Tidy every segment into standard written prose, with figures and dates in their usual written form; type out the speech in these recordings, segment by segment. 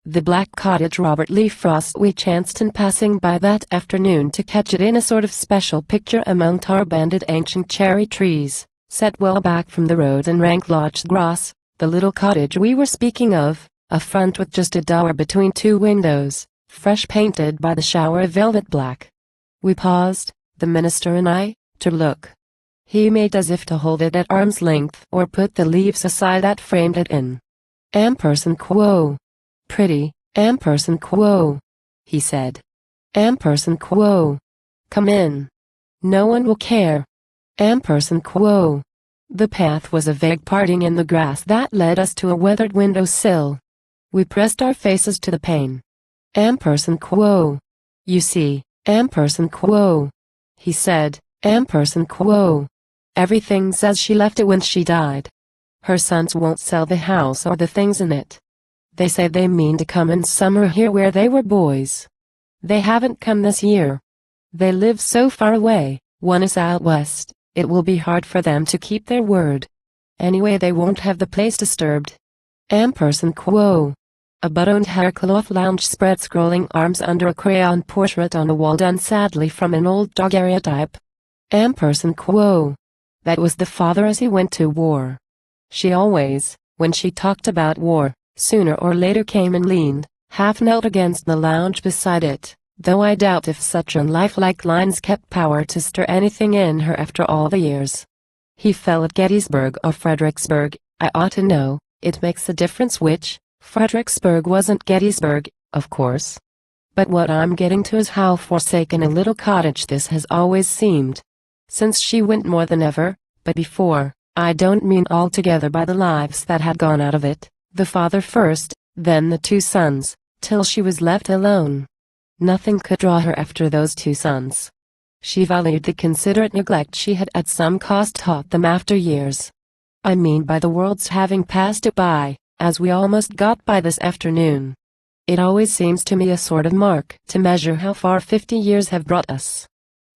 The black cottage Robert Lee Frost. We chanced in passing by that afternoon to catch it in a sort of special picture among tar-banded ancient cherry trees, set well back from the road and rank lodged grass. The little cottage we were speaking of, a front with just a door between two windows, fresh painted by the shower of velvet black. We paused, the minister and I, to look. He made as if to hold it at arm's length or put the leaves aside that framed it in. Ampersand quo. Pretty, ampersand quo, he said. Ampersand quo. Come in. No one will care. Ampersand quo. The path was a vague parting in the grass that led us to a weathered window sill. We pressed our faces to the pane. Ampersand quo. You see, ampersand quo, he said, ampersand quo. Everything's as she left it when she died. Her sons won't sell the house or the things in it. They say they mean to come in summer here where they were boys. They haven't come this year. They live so far away, one is out west, it will be hard for them to keep their word. Anyway, they won't have the place disturbed. Ampersand quo. A buttoned haircloth lounge spread scrolling arms under a crayon portrait on a wall done sadly from an old daguerreotype. Ampersand quo. That was the father as he went to war. She always, when she talked about war, sooner or later came and leaned, half knelt against the lounge beside it, though I doubt if such unlifelike lines kept power to stir anything in her after all the years. He fell at Gettysburg or Fredericksburg, I ought to know, it makes a difference which. Fredericksburg wasn't Gettysburg, of course. But what I'm getting to is how forsaken a little cottage this has always seemed. Since she went more than ever, but before, I don't mean altogether by the lives that had gone out of it, the father first, then the two sons, till she was left alone. Nothing could draw her after those two sons. She valued the considerate neglect she had at some cost taught them after years. I mean by the world's having passed it by, as we almost got by this afternoon. It always seems to me a sort of mark to measure how far 50 years have brought us.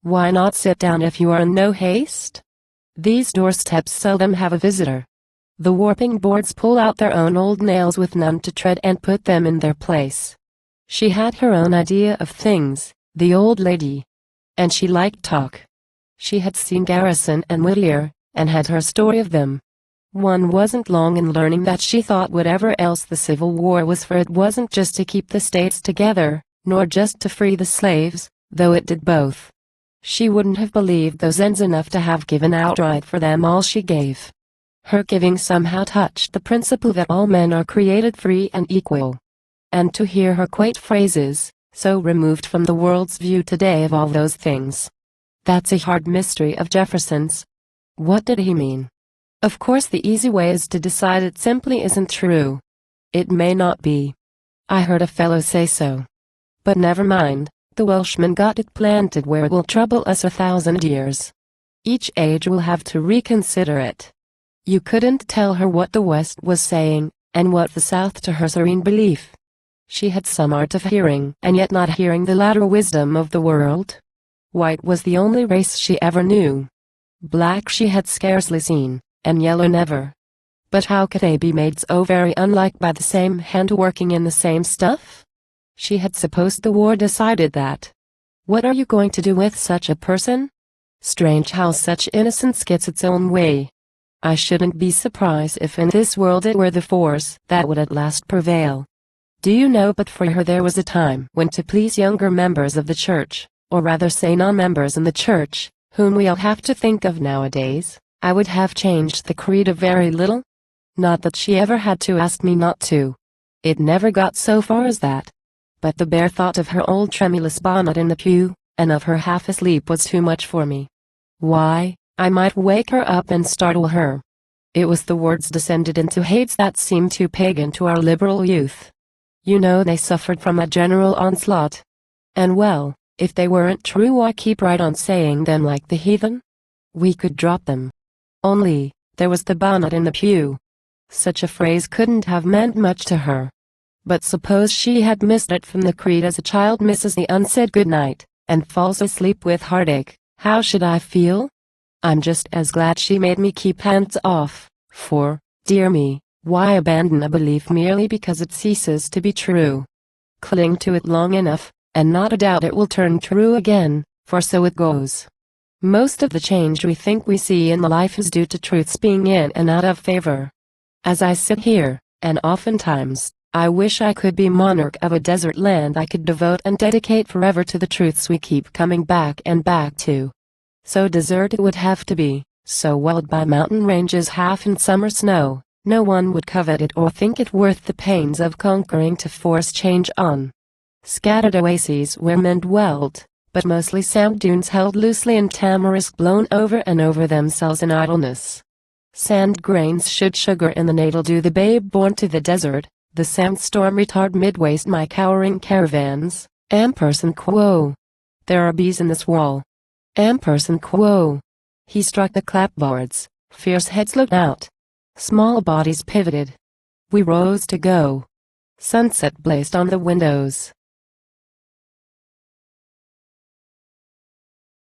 Why not sit down if you are in no haste? These doorsteps seldom have a visitor. The warping boards pull out their own old nails with none to tread and put them in their place. She had her own idea of things, the old lady. And she liked talk. She had seen Garrison and Whittier, and had her story of them. One wasn't long in learning that she thought whatever else the Civil War was for, it wasn't just to keep the states together, nor just to free the slaves, though it did both. She wouldn't have believed those ends enough to have given outright for them all she gave. Her giving somehow touched the principle that all men are created free and equal. And to hear her quaint phrases, so removed from the world's view today of all those things. That's a hard mystery of Jefferson's. What did he mean? Of course the easy way is to decide it simply isn't true. It may not be. I heard a fellow say so. But never mind, the Welshman got it planted where it will trouble us 1,000 years. Each age will have to reconsider it. You couldn't tell her what the West was saying, and what the South to her serene belief. She had some art of hearing and yet not hearing the latter wisdom of the world. White was the only race she ever knew. Black she had scarcely seen, and yellow never. But how could they be made so very unlike by the same hand working in the same stuff? She had supposed the war decided that. What are you going to do with such a person? Strange how such innocence gets its own way. I shouldn't be surprised if in this world it were the force that would at last prevail. Do you know, but for her there was a time when, to please younger members of the church, or rather say non-members in the church, whom we all have to think of nowadays, I would have changed the creed a very little. Not that she ever had to ask me not to. It never got so far as that. But the bare thought of her old tremulous bonnet in the pew, and of her half asleep, was too much for me. Why, I might wake her up and startle her. It was the words descended into hates that seemed too pagan to our liberal youth. You know they suffered from a general onslaught. And well, if they weren't true, why keep right on saying them like the heathen? We could drop them. Only, there was the bonnet in the pew. Such a phrase couldn't have meant much to her. But suppose she had missed it from the creed as a child misses the unsaid good night, and falls asleep with heartache, how should I feel? I'm just as glad she made me keep hands off, for, dear me, Why abandon a belief merely because it ceases to be true? Cling to it long enough, and not a doubt it will turn true again, for so it goes. Most of the change we think we see in life is due to truths being in and out of favor. As I sit here, and oftentimes, I wish I could be monarch of a desert land I could devote and dedicate forever to the truths we keep coming back and back to. So desert it would have to be, so walled by mountain ranges half in summer snow, no one would covet it or think it worth the pains of conquering to force change on. Scattered oases where men dwelled, but mostly sand dunes held loosely in tamarisk blown over and over themselves in idleness. Sand grains should sugar in the natal dew the babe born to the desert, the sandstorm retard midwaste my cowering caravans, ampersand quo. There are bees in this wall. Ampersand quo. He struck the clapboards, fierce heads looked out. Small bodies pivoted. We rose to go. Sunset blazed on the windows.